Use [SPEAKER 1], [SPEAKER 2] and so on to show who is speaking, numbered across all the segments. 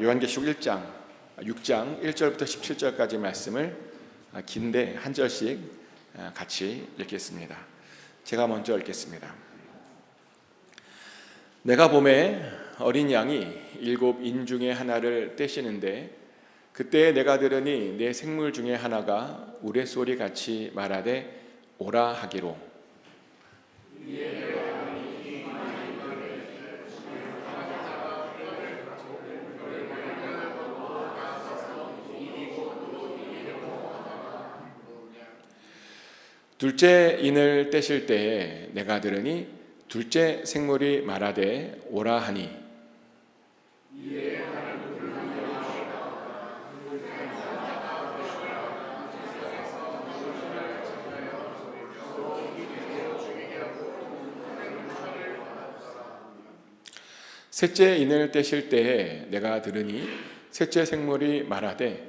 [SPEAKER 1] 요한계시록 1장 6장 1절부터 17절까지 말씀을 긴데 한 절씩 같이 읽겠습니다. 제가 먼저 읽겠습니다. 내가 보매 어린 양이 7 인중에 하나를 떼시는데 그때 내가 들으니 내 생물 중에 하나가 우레소리 같이 말하되 오라 하기로 둘째 인을 떼실 때에 내가 들으니 둘째 생물이 말하되 오라 하니 셋째 인을 떼실 때에 내가 들으니 셋째 생물이 말하되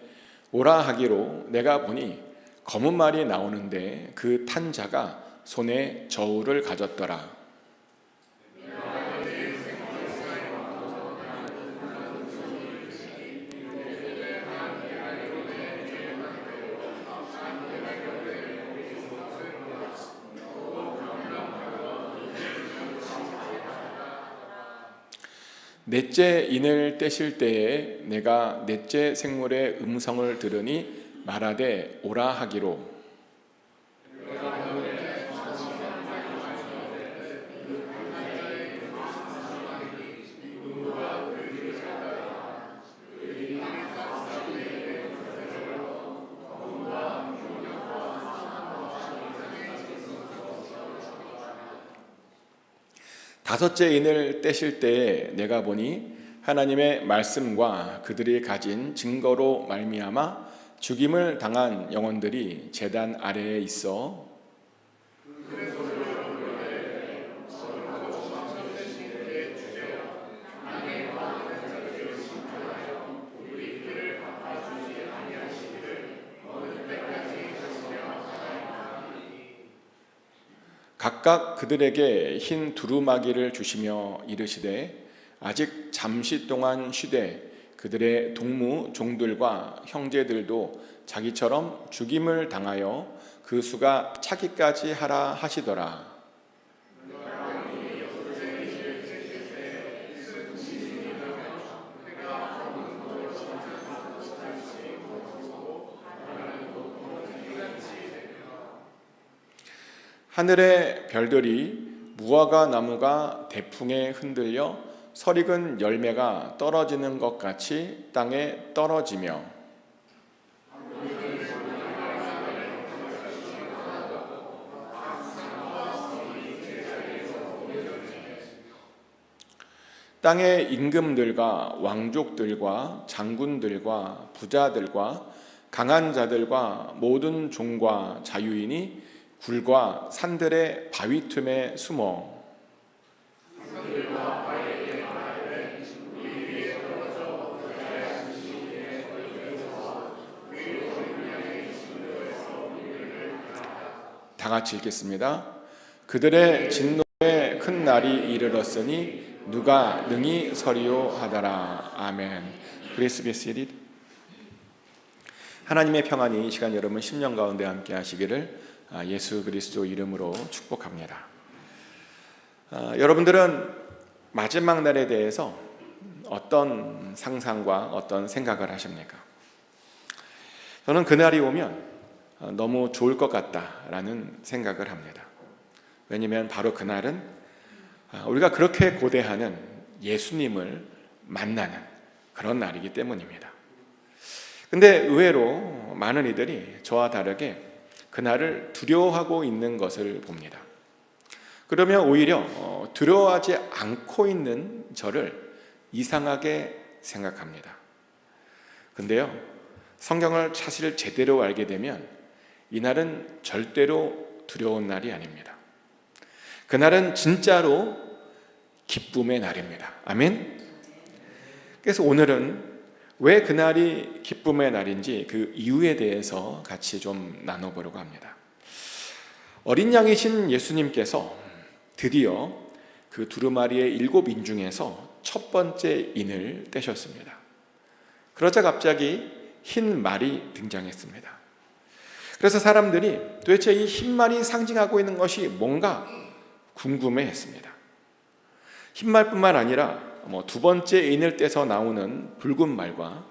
[SPEAKER 1] 오라 하기로 내가 보니 검은 말이 나오는데 그 탄 자가 손에 저울을 가졌더라. 넷째 인을 떼실 때에 내가 넷째 생물의 음성을 들으니 말하되 오라 하기로 다섯째 인을 떼실 때에 내가 보니 하나님의 말씀과 그들이 가진 증거로 말미암아 죽임을 당한 영혼들이 제단 아래에 있어 각각 그들에게 흰 두루마기를 주시며 이르시되 아직 잠시 동안 쉬되 그들의 동무 종들과 형제들도 자기처럼 죽임을 당하여 그 수가 차기까지 하라 하시더라. 하늘의 별들이 무화과 나무가 대풍에 흔들려 설익은 열매가 떨어지는 것 같이 땅에 떨어지며 땅의 임금들과 왕족들과 장군들과 부자들과 강한 자들과 모든 종과 자유인이 굴과 산들의 바위 틈에 숨어 다 같이 읽겠습니다. 그들의 진노의 큰 날이 이르렀으니 누가 능히 서리요 하더라. 아멘. 그레이스 베시릿 하나님의 평안이 이 시간 여러분 심령 가운데 함께 하시기를 예수 그리스도 이름으로 축복합니다. 여러분들은 마지막 날에 대해서 어떤 상상과 어떤 생각을 하십니까? 저는 그날이 오면 너무 좋을 것 같다라는 생각을 합니다. 왜냐하면 바로 그날은 우리가 그렇게 고대하는 예수님을 만나는 그런 날이기 때문입니다. 근데 의외로 많은 이들이 저와 다르게 그날을 두려워하고 있는 것을 봅니다. 그러면 오히려 두려워하지 않고 있는 저를 이상하게 생각합니다. 근데요, 성경을 사실 제대로 알게 되면 이날은 절대로 두려운 날이 아닙니다. 그날은 진짜로 기쁨의 날입니다. 아멘. 그래서 오늘은 왜 그날이 기쁨의 날인지 그 이유에 대해서 같이 좀 나눠보려고 합니다. 어린 양이신 예수님께서 드디어 그 두루마리의 7인 중에서 첫 번째 인을 떼셨습니다. 그러자 갑자기 흰 말이 등장했습니다. 그래서 사람들이 도대체 이 흰 말이 상징하고 있는 것이 뭔가 궁금해했습니다. 흰 말뿐만 아니라 두 번째 인을 떼서 나오는 붉은 말과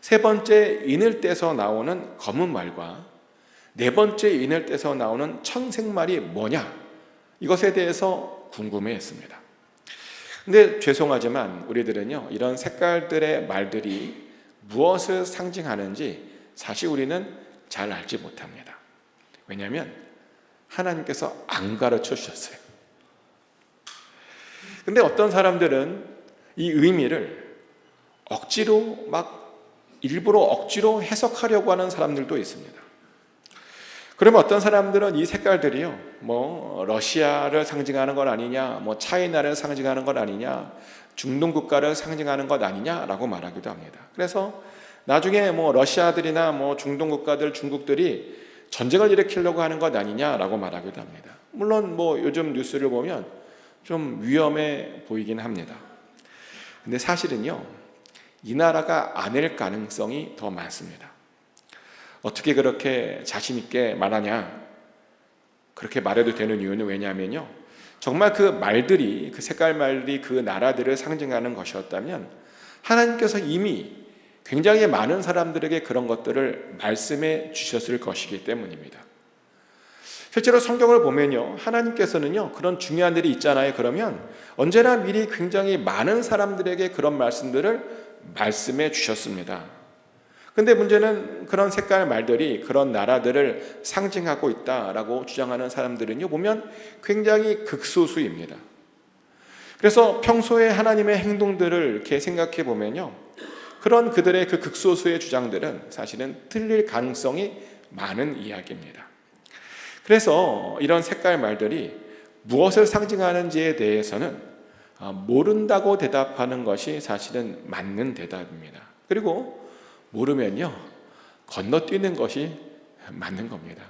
[SPEAKER 1] 세 번째 인을 떼서 나오는 검은 말과 네 번째 인을 떼서 나오는 청색 말이 뭐냐, 이것에 대해서 궁금해했습니다. 근데 죄송하지만 우리들은요, 이런 색깔들의 말들이 무엇을 상징하는지 사실 우리는 잘 알지 못합니다. 왜냐하면 하나님께서 안 가르쳐 주셨어요. 근데 어떤 사람들은 이 의미를 일부러 억지로 해석하려고 하는 사람들도 있습니다. 그러면 어떤 사람들은 이 색깔들이요, 러시아를 상징하는 것 아니냐, 차이나를 상징하는 것 아니냐, 중동 국가를 상징하는 것 아니냐라고 말하기도 합니다. 그래서 나중에 러시아들이나 중동 국가들, 중국들이 전쟁을 일으키려고 하는 것 아니냐라고 말하기도 합니다. 물론 요즘 뉴스를 보면 좀 위험해 보이긴 합니다. 근데 사실은요, 이 나라가 아닐 가능성이 더 많습니다. 어떻게 그렇게 자신 있게 말하냐? 그렇게 말해도 되는 이유는 왜냐하면요, 정말 그 말들이, 그 색깔 말들이 그 나라들을 상징하는 것이었다면 하나님께서 이미 굉장히 많은 사람들에게 그런 것들을 말씀해 주셨을 것이기 때문입니다. 실제로 성경을 보면요, 하나님께서는요, 그런 중요한 일이 있잖아요. 그러면 언제나 미리 굉장히 많은 사람들에게 그런 말씀들을 말씀해 주셨습니다. 근데 문제는 그런 색깔 말들이 그런 나라들을 상징하고 있다라고 주장하는 사람들은요, 보면 굉장히 극소수입니다. 그래서 평소에 하나님의 행동들을 이렇게 생각해 보면요, 그런 그들의 그 극소수의 주장들은 사실은 틀릴 가능성이 많은 이야기입니다. 그래서 이런 색깔 말들이 무엇을 상징하는지에 대해서는 모른다고 대답하는 것이 사실은 맞는 대답입니다. 그리고 모르면요, 건너뛰는 것이 맞는 겁니다.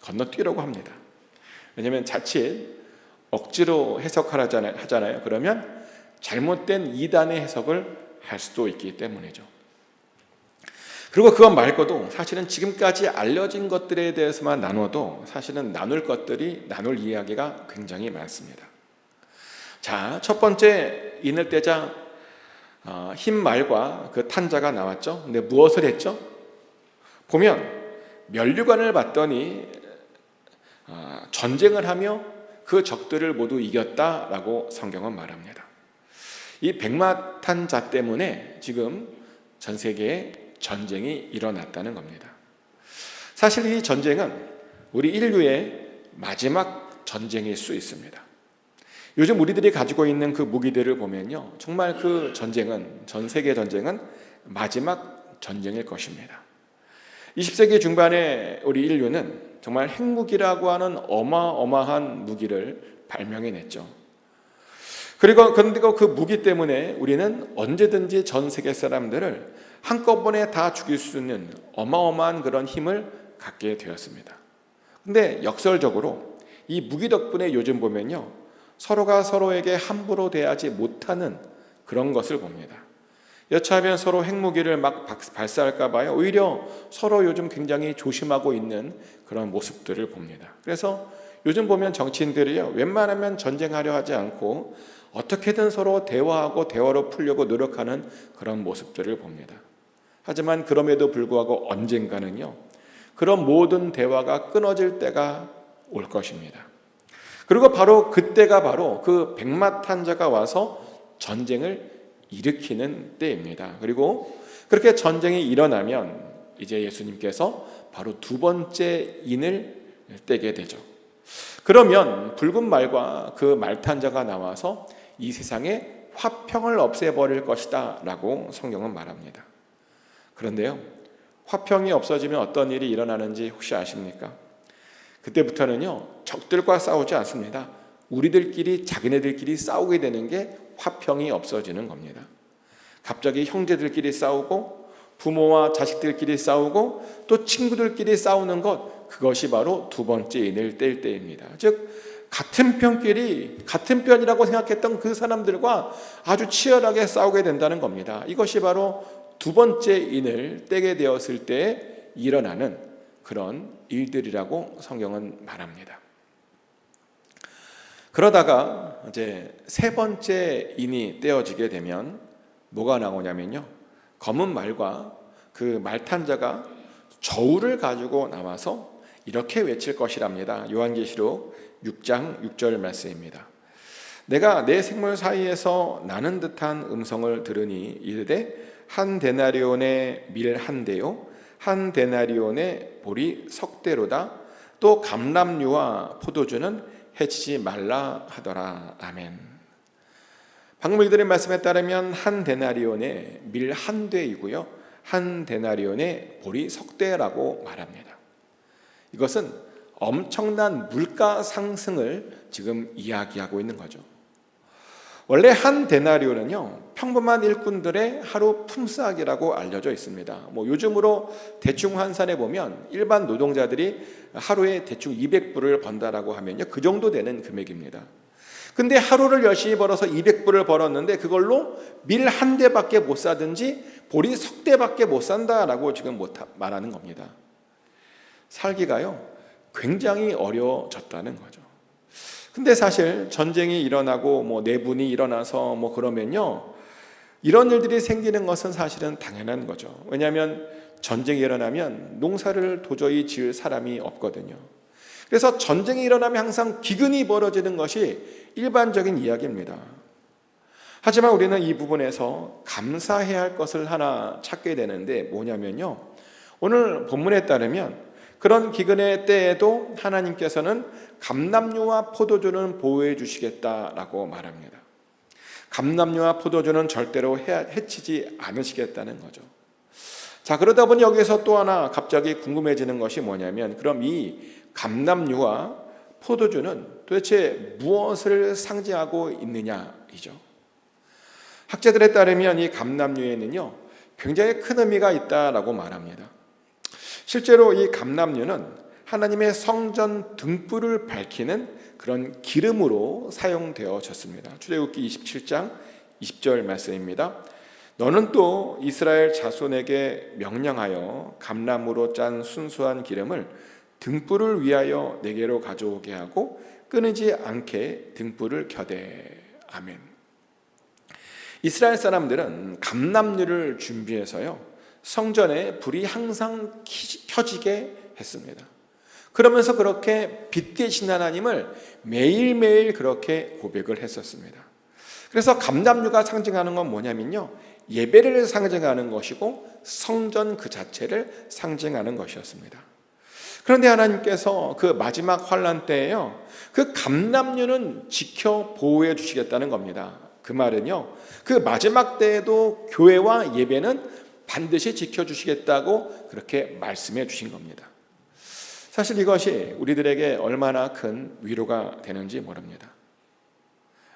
[SPEAKER 1] 건너뛰려고 합니다. 왜냐하면 자칫 억지로 해석하잖아요. 그러면 잘못된 이단의 해석을 할 수도 있기 때문이죠. 그리고 그것 말고도 사실은 지금까지 알려진 것들에 대해서만 나눠도 사실은 나눌 이야기가 굉장히 많습니다. 자, 첫 번째 인을 떼자 흰 말과 그 탄자가 나왔죠. 근데 무엇을 했죠? 보면 면류관을 봤더니 전쟁을 하며 그 적들을 모두 이겼다라고 성경은 말합니다. 이 백마탄자 때문에 지금 전 세계에 전쟁이 일어났다는 겁니다. 사실 이 전쟁은 우리 인류의 마지막 전쟁일 수 있습니다. 요즘 우리들이 가지고 있는 그 무기들을 보면요, 정말 그 전쟁은, 전 세계 전쟁은 마지막 전쟁일 것입니다. 20세기 중반에 우리 인류는 정말 핵무기라고 하는 어마어마한 무기를 발명해냈죠. 그런데 그 무기 때문에 우리는 언제든지 전 세계 사람들을 한꺼번에 다 죽일 수 있는 어마어마한 그런 힘을 갖게 되었습니다. 근데 역설적으로 이 무기 덕분에 요즘 보면요, 서로가 서로에게 함부로 대하지 못하는 그런 것을 봅니다. 여차하면 서로 핵무기를 막 발사할까 봐요. 오히려 서로 요즘 굉장히 조심하고 있는 그런 모습들을 봅니다. 그래서 요즘 보면 정치인들이요, 웬만하면 전쟁하려 하지 않고 어떻게든 서로 대화하고 대화로 풀려고 노력하는 그런 모습들을 봅니다. 하지만 그럼에도 불구하고 언젠가는요, 그런 모든 대화가 끊어질 때가 올 것입니다. 그리고 바로 그때가 바로 그 백마탄자가 와서 전쟁을 일으키는 때입니다. 그리고 그렇게 전쟁이 일어나면 이제 예수님께서 바로 두 번째 인을 떼게 되죠. 그러면 붉은 말과 그 말탄자가 나와서 이 세상에 화평을 없애버릴 것이다 라고 성경은 말합니다. 그런데요, 화평이 없어지면 어떤 일이 일어나는지 혹시 아십니까? 그때부터는요, 적들과 싸우지 않습니다. 우리들끼리, 자기네들끼리 싸우게 되는 게 화평이 없어지는 겁니다. 갑자기 형제들끼리 싸우고 부모와 자식들끼리 싸우고 또 친구들끼리 싸우는 것, 그것이 바로 두 번째 인을 뗄 때입니다. 즉 같은 편이라고 생각했던 그 사람들과 아주 치열하게 싸우게 된다는 겁니다. 이것이 바로 두 번째 인을 떼게 되었을 때 일어나는 그런 일들이라고 성경은 말합니다. 그러다가 이제 세 번째 인이 떼어지게 되면 뭐가 나오냐면요, 검은 말과 그 말탄자가 저울을 가지고 나와서 이렇게 외칠 것이랍니다. 요한계시록 6장 6절 말씀입니다. 내가 내 생물 사이에서 나는 듯한 음성을 들으니 이르되 한 데나리온의 밀 한 대요 한 데나리온의 보리 석 대로다. 또 감람류와 포도주는 해치지 말라 하더라. 아멘. 방금 읽은 말씀에 따르면 한 데나리온의 밀 한 대이고요, 한 데나리온의 보리 석 대라고 말합니다. 이것은 엄청난 물가 상승을 지금 이야기하고 있는 거죠. 원래 한 데나리온은요, 평범한 일꾼들의 하루 품삯이라고 알려져 있습니다. 요즘으로 대충 환산해 보면 일반 노동자들이 하루에 대충 200불을 번다라고 하면요, 그 정도 되는 금액입니다. 근데 하루를 열심히 벌어서 200불을 벌었는데 그걸로 밀 한 대밖에 못 사든지 보리 석 대밖에 못 산다라고 지금 말하는 겁니다. 살기가요, 굉장히 어려워졌다는 거죠. 근데 사실 전쟁이 일어나고 내분이 일어나서 그러면요, 이런 일들이 생기는 것은 사실은 당연한 거죠. 왜냐하면 전쟁이 일어나면 농사를 도저히 지을 사람이 없거든요. 그래서 전쟁이 일어나면 항상 기근이 벌어지는 것이 일반적인 이야기입니다. 하지만 우리는 이 부분에서 감사해야 할 것을 하나 찾게 되는데 뭐냐면요, 오늘 본문에 따르면 그런 기근의 때에도 하나님께서는 감람류와 포도주는 보호해 주시겠다라고 말합니다. 감람류와 포도주는 절대로 해치지 않으시겠다는 거죠. 자, 그러다 보니 여기서 또 하나 갑자기 궁금해지는 것이 뭐냐면, 그럼 이 감람류와 포도주는 도대체 무엇을 상징하고 있느냐이죠. 학자들에 따르면 이 감람류에는요, 굉장히 큰 의미가 있다라고 말합니다. 실제로 이 감람류는 하나님의 성전 등불을 밝히는 그런 기름으로 사용되어졌습니다. 출애굽기 27장 20절 말씀입니다. 너는 또 이스라엘 자손에게 명령하여 감람으로 짠 순수한 기름을 등불을 위하여 내게로 가져오게 하고 끊이지 않게 등불을 켜대. 아멘. 이스라엘 사람들은 감람류를 준비해서요, 성전에 불이 항상 켜지게 했습니다. 그러면서 그렇게 빛 되신 하나님을 매일매일 그렇게 고백을 했었습니다. 그래서 감람류가 상징하는 건 뭐냐면요, 예배를 상징하는 것이고 성전 그 자체를 상징하는 것이었습니다. 그런데 하나님께서 그 마지막 환난 때에요, 그 감람류는 지켜 보호해 주시겠다는 겁니다. 그 말은요, 그 마지막 때에도 교회와 예배는 반드시 지켜주시겠다고 그렇게 말씀해 주신 겁니다. 사실 이것이 우리들에게 얼마나 큰 위로가 되는지 모릅니다.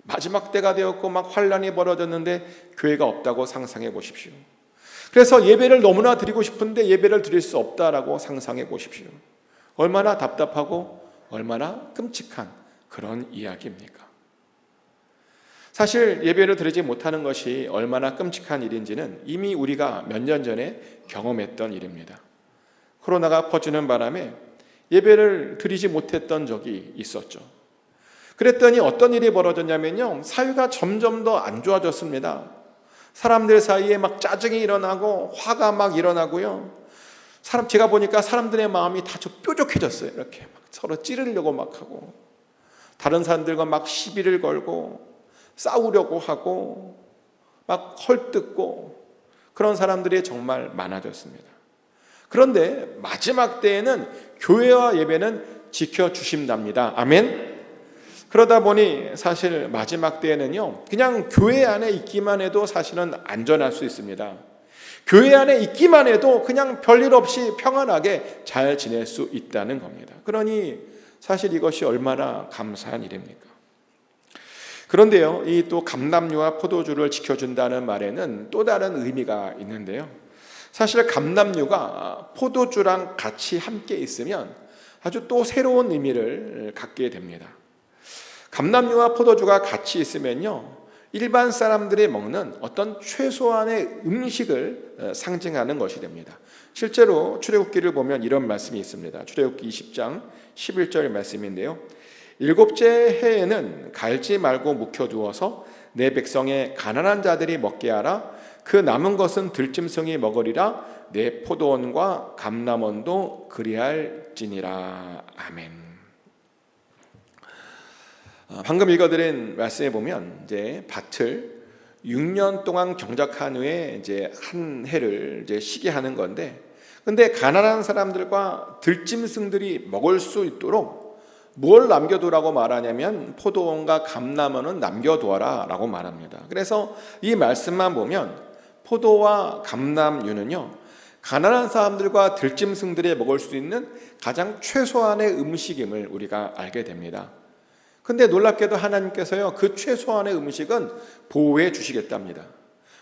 [SPEAKER 1] 마지막 때가 되었고 막 환란이 벌어졌는데 교회가 없다고 상상해 보십시오. 그래서 예배를 너무나 드리고 싶은데 예배를 드릴 수 없다라고 상상해 보십시오. 얼마나 답답하고 얼마나 끔찍한 그런 이야기입니까? 사실 예배를 드리지 못하는 것이 얼마나 끔찍한 일인지는 이미 우리가 몇 년 전에 경험했던 일입니다. 코로나가 퍼지는 바람에 예배를 드리지 못했던 적이 있었죠. 그랬더니 어떤 일이 벌어졌냐면요, 사회가 점점 더 안 좋아졌습니다. 사람들 사이에 막 짜증이 일어나고 화가 막 일어나고요, 제가 보니까 사람들의 마음이 다 뾰족해졌어요. 이렇게 막 서로 찌르려고 막 하고, 다른 사람들과 막 시비를 걸고 싸우려고 하고 막 헐뜯고, 그런 사람들이 정말 많아졌습니다. 그런데 마지막 때에는 교회와 예배는 지켜주신답니다. 아멘. 그러다 보니 사실 마지막 때에는요, 그냥 교회 안에 있기만 해도 사실은 안전할 수 있습니다. 교회 안에 있기만 해도 그냥 별일 없이 평안하게 잘 지낼 수 있다는 겁니다. 그러니 사실 이것이 얼마나 감사한 일입니까? 그런데요, 이 또 감람류와 포도주를 지켜준다는 말에는 또 다른 의미가 있는데요, 사실 감람류가 포도주랑 같이 함께 있으면 아주 또 새로운 의미를 갖게 됩니다. 감람류와 포도주가 같이 있으면요, 일반 사람들이 먹는 어떤 최소한의 음식을 상징하는 것이 됩니다. 실제로 출애굽기를 보면 이런 말씀이 있습니다. 출애굽기 20장 11절 말씀인데요. 일곱째 해에는 갈지 말고 묵혀두어서 내 백성의 가난한 자들이 먹게 하라. 그 남은 것은 들짐승이 먹으리라. 내 포도원과 감람원도 그리할지니라. 아멘. 방금 읽어드린 말씀에 보면 이제 밭을 6년 동안 경작한 후에 이제 한 해를 이제 쉬게 하는 건데, 근데 가난한 사람들과 들짐승들이 먹을 수 있도록 뭘 남겨두라고 말하냐면 포도원과 감람원은 남겨두어라라고 말합니다. 그래서 이 말씀만 보면 포도와 감람류는요, 가난한 사람들과 들짐승들이 먹을 수 있는 가장 최소한의 음식임을 우리가 알게 됩니다. 근데 놀랍게도 하나님께서요, 그 최소한의 음식은 보호해 주시겠답니다.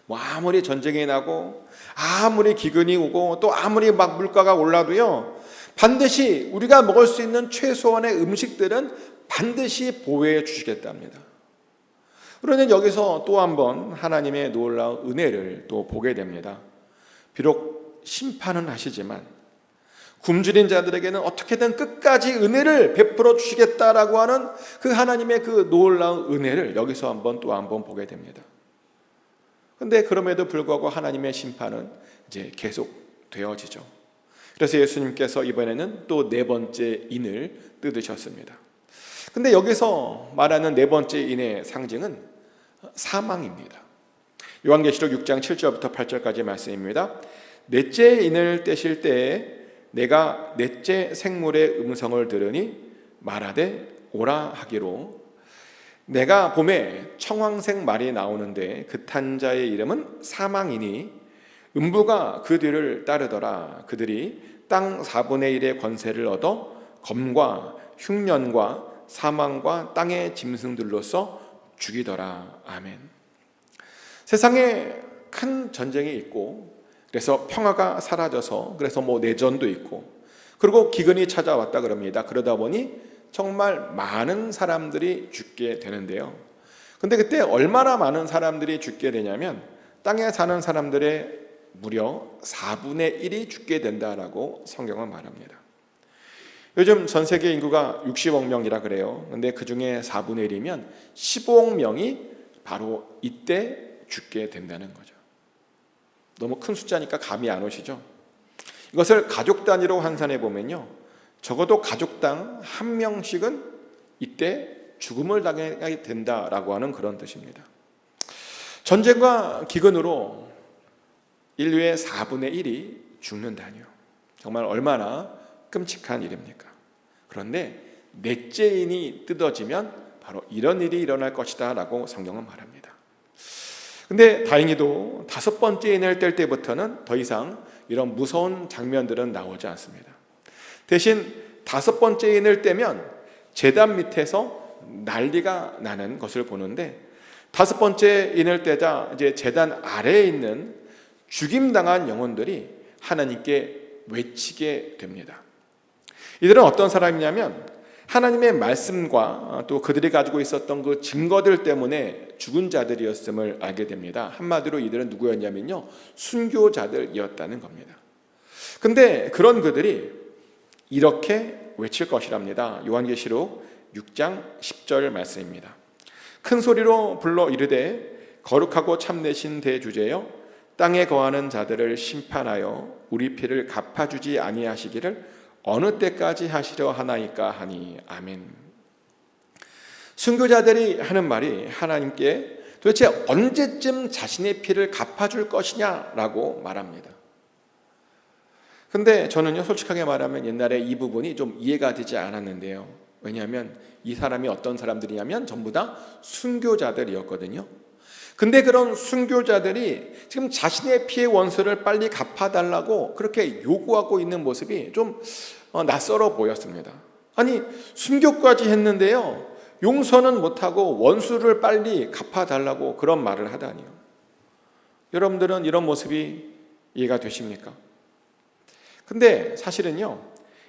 [SPEAKER 1] 뭐 아무리 전쟁이 나고 아무리 기근이 오고 또 아무리 막 물가가 올라도요, 반드시 우리가 먹을 수 있는 최소한의 음식들은 반드시 보호해 주시겠답니다. 그러면 여기서 또 한번 하나님의 놀라운 은혜를 또 보게 됩니다. 비록 심판은 하시지만 굶주린 자들에게는 어떻게든 끝까지 은혜를 베풀어 주시겠다라고 하는 그 하나님의 그 놀라운 은혜를 여기서 한번 또 한번 보게 됩니다. 그런데 그럼에도 불구하고 하나님의 심판은 이제 계속 되어지죠. 그래서 예수님께서 이번에는 또 네 번째 인을 뜯으셨습니다. 근데 여기서 말하는 네 번째 인의 상징은 사망입니다. 요한계시록 6장 7절부터 8절까지 말씀입니다. 넷째 인을 떼실 때에 내가 넷째 생물의 음성을 들으니 말하되 오라 하기로, 내가 봄에 청황색 말이 나오는데 그 탄 자의 이름은 사망이니 음부가 그 뒤를 따르더라. 그들이 땅 4분의 1의 권세를 얻어 검과 흉년과 사망과 땅의 짐승들로서 죽이더라. 아멘. 세상에 큰 전쟁이 있고, 그래서 평화가 사라져서, 그래서 뭐 내전도 있고, 그리고 기근이 찾아왔다 그럽니다. 그러다 보니 정말 많은 사람들이 죽게 되는데요. 근데 그때 얼마나 많은 사람들이 죽게 되냐면 땅에 사는 사람들의 무려 4분의 1이 죽게 된다라고 성경은 말합니다. 요즘 전 세계 인구가 60억 명이라 그래요. 근데 그 중에 4분의 1이면 15억 명이 바로 이때 죽게 된다는 거죠. 너무 큰 숫자니까 감이 안 오시죠? 이것을 가족 단위로 환산해 보면요, 적어도 가족당 한 명씩은 이때 죽음을 당하게 된다라고 하는 그런 뜻입니다. 전쟁과 기근으로 인류의 4분의 1이 죽는다니요. 정말 얼마나 끔찍한 일입니까? 그런데 넷째 인이 뜯어지면 바로 이런 일이 일어날 것이다 라고 성경은 말합니다. 근데 다행히도 5번째 인을 뗄 때부터는 더 이상 이런 무서운 장면들은 나오지 않습니다. 대신 5번째 인을 떼면 제단 밑에서 난리가 나는 것을 보는데, 5번째 인을 떼자 이제 제단 아래에 있는 죽임당한 영혼들이 하나님께 외치게 됩니다. 이들은 어떤 사람이냐면 하나님의 말씀과 또 그들이 가지고 있었던 그 증거들 때문에 죽은 자들이었음을 알게 됩니다. 한마디로 이들은 누구였냐면요, 순교자들이었다는 겁니다. 근데 그런 그들이 이렇게 외칠 것이랍니다. 요한계시록 6장 10절 말씀입니다. 큰 소리로 불러 이르되 거룩하고 참되신 대주제여, 땅에 거하는 자들을 심판하여 우리 피를 갚아주지 아니하시기를 어느 때까지 하시려 하나이까 하니. 아멘. 순교자들이 하는 말이 하나님께 도대체 언제쯤 자신의 피를 갚아줄 것이냐라고 말합니다. 근데 저는요, 솔직하게 말하면 옛날에 이 부분이 좀 이해가 되지 않았는데요. 왜냐하면 이 사람이 어떤 사람들이냐면 전부 다 순교자들이었거든요. 근데 그런 순교자들이 지금 자신의 피의 원수를 빨리 갚아달라고 그렇게 요구하고 있는 모습이 좀 낯설어 보였습니다. 아니, 순교까지 했는데요, 용서는 못하고 원수를 빨리 갚아달라고 그런 말을 하다니요. 여러분들은 이런 모습이 이해가 되십니까? 근데 사실은요,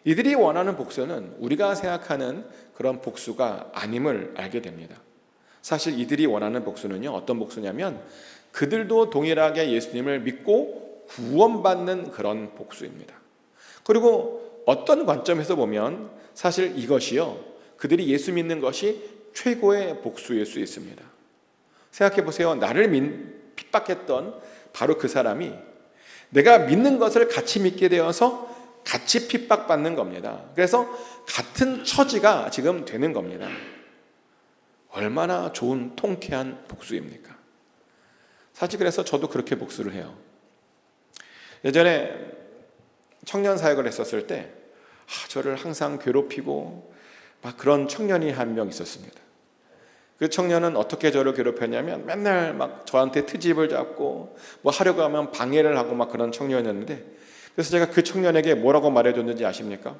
[SPEAKER 1] 이들이 원하는 복수는 우리가 생각하는 그런 복수가 아님을 알게 됩니다. 사실 이들이 원하는 복수는요, 어떤 복수냐면 그들도 동일하게 예수님을 믿고 구원받는 그런 복수입니다. 그리고 어떤 관점에서 보면 사실 이것이요, 그들이 예수 믿는 것이 최고의 복수일 수 있습니다. 생각해 보세요. 나를 핍박했던 바로 그 사람이 내가 믿는 것을 같이 믿게 되어서 같이 핍박받는 겁니다. 그래서 같은 처지가 지금 되는 겁니다. 얼마나 좋은 통쾌한 복수입니까? 사실 그래서 저도 그렇게 복수를 해요. 예전에 청년 사역을 했었을 때 저를 항상 괴롭히고 막 그런 청년이 한 명 있었습니다. 그 청년은 어떻게 저를 괴롭혔냐면 맨날 막 저한테 트집을 잡고 뭐 하려고 하면 방해를 하고 막 그런 청년이었는데, 그래서 제가 그 청년에게 뭐라고 말해줬는지 아십니까?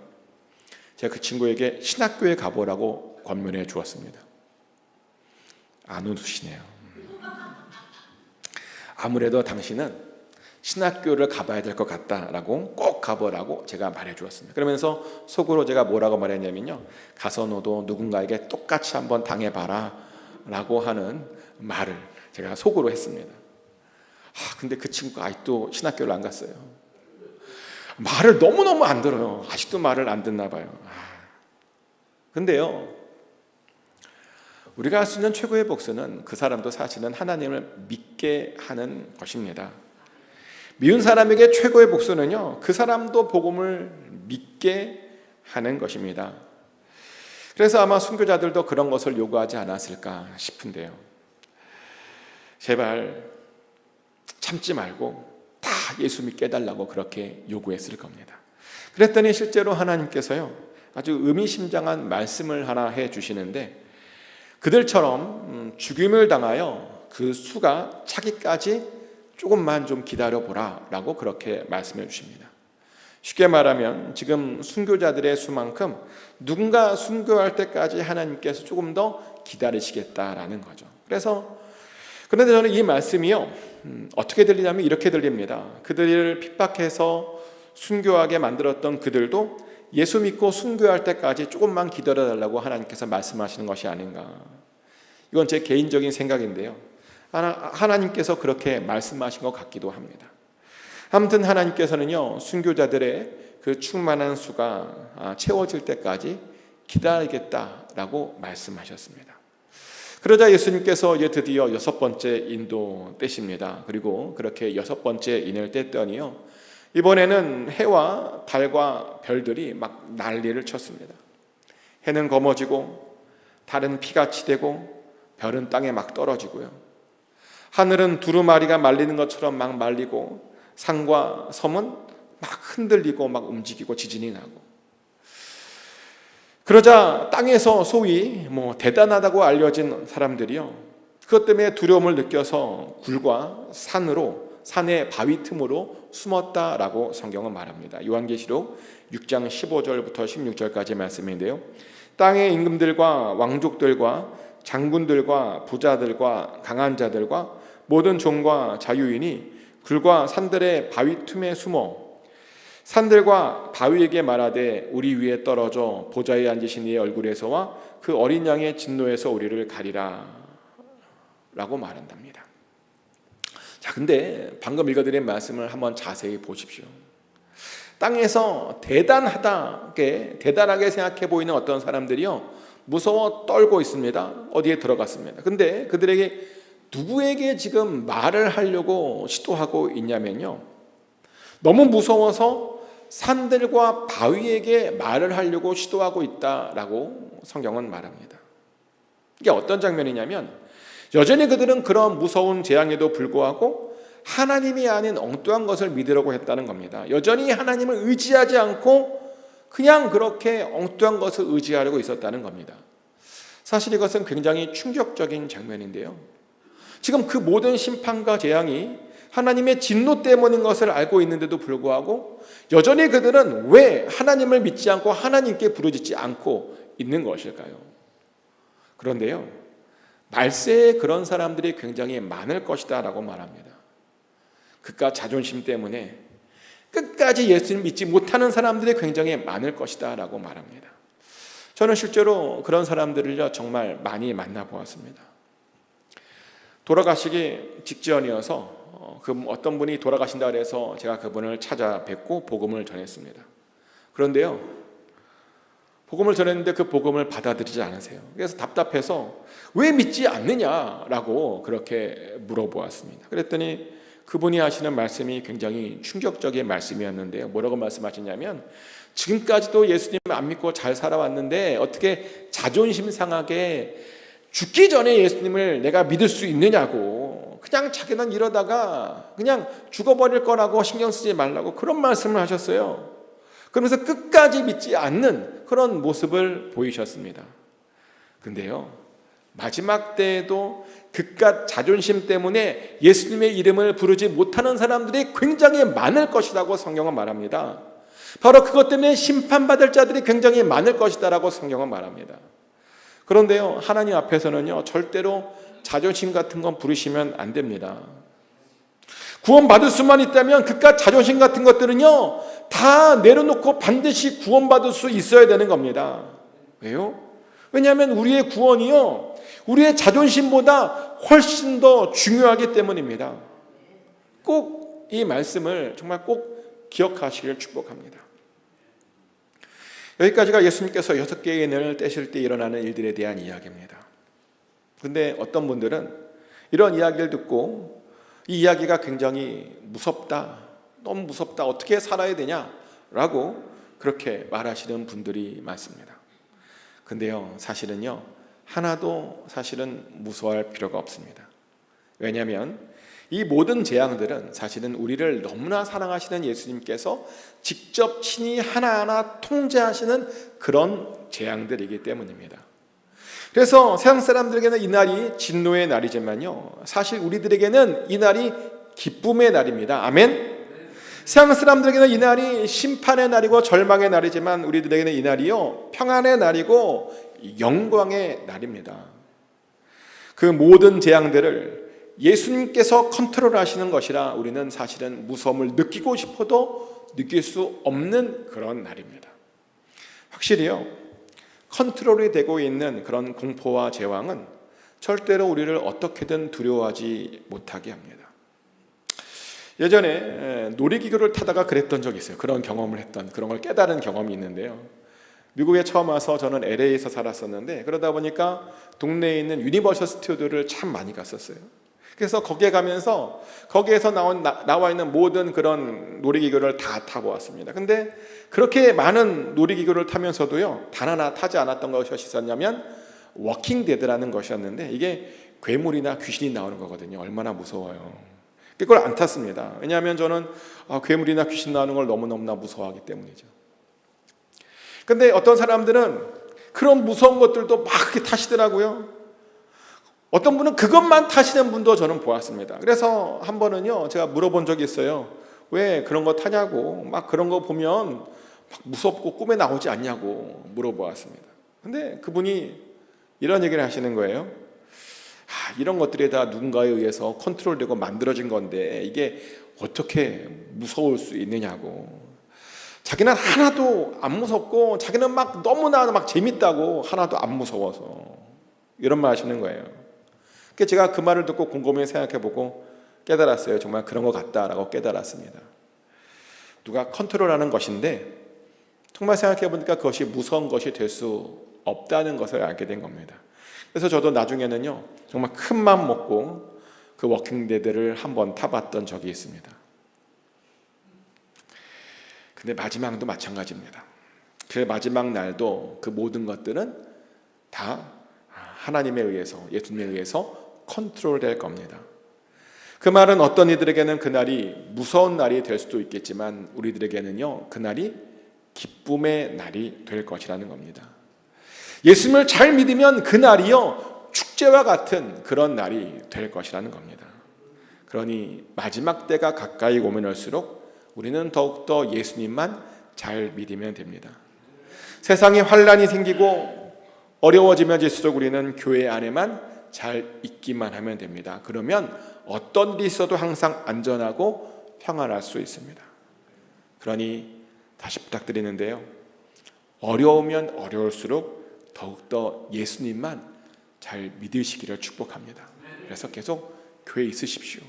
[SPEAKER 1] 제가 그 친구에게 신학교에 가보라고 권면해 주었습니다. 안 웃으시네요. 아무래도 당신은 신학교를 가봐야 될 것 같다라고, 꼭 가보라고 제가 말해 주었습니다. 그러면서 속으로 제가 뭐라고 말했냐면요, 가서 너도 누군가에게 똑같이 한번 당해봐라 라고 하는 말을 제가 속으로 했습니다. 근데 그 친구가 아직도 신학교를 안 갔어요. 말을 너무너무 안 들어요. 아직도 말을 안 듣나 봐요. 근데요, 우리가 할 수 있는 최고의 복수는 그 사람도 사실은 하나님을 믿게 하는 것입니다. 미운 사람에게 최고의 복수는요, 그 사람도 복음을 믿게 하는 것입니다. 그래서 아마 순교자들도 그런 것을 요구하지 않았을까 싶은데요, 제발 참지 말고 다 예수 믿게 해달라고 그렇게 요구했을 겁니다. 그랬더니 실제로 하나님께서요, 아주 의미심장한 말씀을 하나 해주시는데, 그들처럼 죽임을 당하여 그 수가 차기까지 조금만 좀 기다려보라 라고 그렇게 말씀해 주십니다. 쉽게 말하면 지금 순교자들의 수만큼 누군가 순교할 때까지 하나님께서 조금 더 기다리시겠다라는 거죠. 그런데 저는 이 말씀이요, 어떻게 들리냐면 이렇게 들립니다. 그들을 핍박해서 순교하게 만들었던 그들도 예수 믿고 순교할 때까지 조금만 기다려달라고 하나님께서 말씀하시는 것이 아닌가. 이건 제 개인적인 생각인데요, 하나님께서 그렇게 말씀하신 것 같기도 합니다. 아무튼 하나님께서는요, 순교자들의 그 충만한 수가 채워질 때까지 기다리겠다라고 말씀하셨습니다. 그러자 예수님께서 이제 드디어 6번째 인도 떼십니다. 그리고 그렇게 6번째 인을 뗐더니요, 이번에는 해와 달과 별들이 막 난리를 쳤습니다. 해는 검어지고 달은 피같이 되고 별은 땅에 막 떨어지고요, 하늘은 두루마리가 말리는 것처럼 막 말리고 산과 섬은 막 흔들리고 막 움직이고 지진이 나고, 그러자 땅에서 소위 대단하다고 알려진 사람들이요, 그것 때문에 두려움을 느껴서 굴과 산의 바위 틈으로 숨었다라고 성경은 말합니다. 요한계시록 6장 15절부터 16절까지 말씀인데요, 땅의 임금들과 왕족들과 장군들과 부자들과 강한 자들과 모든 종과 자유인이 굴과 산들의 바위 틈에 숨어 산들과 바위에게 말하되 우리 위에 떨어져 보좌에 앉으신 이의 얼굴에서와 그 어린 양의 진노에서 우리를 가리라 라고 말한답니다. 자, 근데 방금 읽어드린 말씀을 한번 자세히 보십시오. 땅에서 대단하게 생각해 보이는 어떤 사람들이요, 무서워 떨고 있습니다. 어디에 들어갔습니다. 근데 그들에게 누구에게 지금 말을 하려고 시도하고 있냐면요, 너무 무서워서 산들과 바위에게 말을 하려고 시도하고 있다라고 성경은 말합니다. 이게 어떤 장면이냐면, 여전히 그들은 그런 무서운 재앙에도 불구하고 하나님이 아닌 엉뚱한 것을 믿으려고 했다는 겁니다. 여전히 하나님을 의지하지 않고 그냥 그렇게 엉뚱한 것을 의지하려고 있었다는 겁니다. 사실 이것은 굉장히 충격적인 장면인데요, 지금 그 모든 심판과 재앙이 하나님의 진노 때문인 것을 알고 있는데도 불구하고 여전히 그들은 왜 하나님을 믿지 않고 하나님께 부르짖지 않고 있는 것일까요? 그런데요, 말세에 그런 사람들이 굉장히 많을 것이다 라고 말합니다. 그깟 자존심 때문에 끝까지 예수님 믿지 못하는 사람들이 굉장히 많을 것이다 라고 말합니다. 저는 실제로 그런 사람들을 정말 많이 만나보았습니다. 돌아가시기 직전이어서 그 어떤 분이 돌아가신다 그래서 제가 그분을 찾아뵙고 복음을 전했습니다. 그런데요, 복음을 전했는데 그 복음을 받아들이지 않으세요. 그래서 답답해서 왜 믿지 않느냐라고 그렇게 물어보았습니다. 그랬더니 그분이 하시는 말씀이 굉장히 충격적인 말씀이었는데요. 뭐라고 말씀하셨냐면, 지금까지도 예수님 안 믿고 잘 살아왔는데 어떻게 자존심 상하게 죽기 전에 예수님을 내가 믿을 수 있느냐고, 그냥 자기는 이러다가 그냥 죽어버릴 거라고 신경 쓰지 말라고 그런 말씀을 하셨어요. 그러면서 끝까지 믿지 않는 그런 모습을 보이셨습니다. 근데요, 마지막 때에도 그깟 자존심 때문에 예수님의 이름을 부르지 못하는 사람들이 굉장히 많을 것이라고 성경은 말합니다. 바로 그것 때문에 심판받을 자들이 굉장히 많을 것이다라고 성경은 말합니다. 그런데요, 하나님 앞에서는요, 절대로 자존심 같은 건 부르시면 안 됩니다. 구원받을 수만 있다면 그깟 자존심 같은 것들은요, 다 내려놓고 반드시 구원받을 수 있어야 되는 겁니다. 왜요? 왜냐하면 우리의 구원이요, 우리의 자존심보다 훨씬 더 중요하기 때문입니다. 꼭 이 말씀을 정말 꼭 기억하시길 축복합니다. 여기까지가 예수님께서 6개의 인을 떼실 때 일어나는 일들에 대한 이야기입니다. 근데 어떤 분들은 이런 이야기를 듣고 이 이야기가 굉장히 무섭다, 너무 무섭다, 어떻게 살아야 되냐라고 그렇게 말하시는 분들이 많습니다. 근데요, 사실은요, 하나도 사실은 무서워할 필요가 없습니다. 왜냐하면 이 모든 재앙들은 사실은 우리를 너무나 사랑하시는 예수님께서 직접 친히 하나하나 통제하시는 그런 재앙들이기 때문입니다. 그래서 세상 사람들에게는 이 날이 진노의 날이지만요, 사실 우리들에게는 이 날이 기쁨의 날입니다. 아멘. 세상 사람들에게는 이 날이 심판의 날이고 절망의 날이지만 우리들에게는 이 날이요, 평안의 날이고 영광의 날입니다. 그 모든 재앙들을 예수님께서 컨트롤하시는 것이라 우리는 사실은 무서움을 느끼고 싶어도 느낄 수 없는 그런 날입니다. 확실히요, 컨트롤이 되고 있는 그런 공포와 제왕은 절대로 우리를 어떻게든 두려워하지 못하게 합니다. 예전에 놀이기구를 타다가 그랬던 적이 있어요. 그런 경험을 했던, 그런 걸 깨달은 경험이 있는데요. 미국에 처음 와서 저는 LA에서 살았었는데, 그러다 보니까 동네에 있는 유니버셜 스튜디오를 참 많이 갔었어요. 그래서 거기에 가면서 거기에서 나와 있는 모든 그런 놀이기구를 다 타고 왔습니다. 근데 그렇게 많은 놀이기구를 타면서도요, 단 하나 타지 않았던 것이 있었냐면 워킹 데드라는 것이었는데, 이게 괴물이나 귀신이 나오는 거거든요. 얼마나 무서워요. 그걸 안 탔습니다. 왜냐하면 저는 괴물이나 귀신 나오는 걸 너무너무나 무서워하기 때문이죠. 근데 어떤 사람들은 그런 무서운 것들도 막 이렇게 타시더라고요. 어떤 분은 그것만 타시는 분도 저는 보았습니다. 그래서 한 번은요, 제가 물어본 적이 있어요. 왜 그런 거 타냐고, 막 그런 거 보면 막 무섭고 꿈에 나오지 않냐고 물어보았습니다. 근데 그분이 이런 얘기를 하시는 거예요. 이런 것들이 다 누군가에 의해서 컨트롤되고 만들어진 건데 이게 어떻게 무서울 수 있느냐고. 자기는 하나도 안 무섭고 자기는 막 너무나 막 재밌다고 하나도 안 무서워서 이런 말 하시는 거예요. 그래서 제가 그 말을 듣고 곰곰이 생각해보고 깨달았어요. 정말 그런 것 같다라고 깨달았습니다. 누가 컨트롤하는 것인데 정말 생각해보니까 그것이 무서운 것이 될 수 없다는 것을 알게 된 겁니다. 그래서 저도 나중에는요, 정말 큰 맘 먹고 그 워킹데드를 한번 타봤던 적이 있습니다. 근데 마지막도 마찬가지입니다. 그 마지막 날도 그 모든 것들은 다 하나님에 의해서, 예수님에 의해서 컨트롤될 겁니다. 그 말은 어떤 이들에게는 그날이 무서운 날이 될 수도 있겠지만 우리들에게는요, 그날이 기쁨의 날이 될 것이라는 겁니다. 예수님을 잘 믿으면 그날이요, 축제와 같은 그런 날이 될 것이라는 겁니다. 그러니 마지막 때가 가까이 오면 올수록 우리는 더욱더 예수님만 잘 믿으면 됩니다. 세상에 환란이 생기고 어려워지면 질수록 우리는 교회 안에만 잘 있기만 하면 됩니다. 그러면 어떤 일이 있어도 항상 안전하고 평안할 수 있습니다. 그러니 다시 부탁드리는데요, 어려우면 어려울수록 더욱더 예수님만 잘 믿으시기를 축복합니다. 그래서 계속 교회에 있으십시오.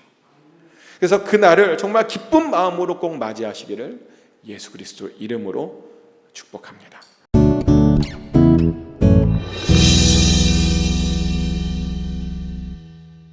[SPEAKER 1] 그래서 그날을 정말 기쁜 마음으로 꼭 맞이하시기를 예수 그리스도 이름으로 축복합니다.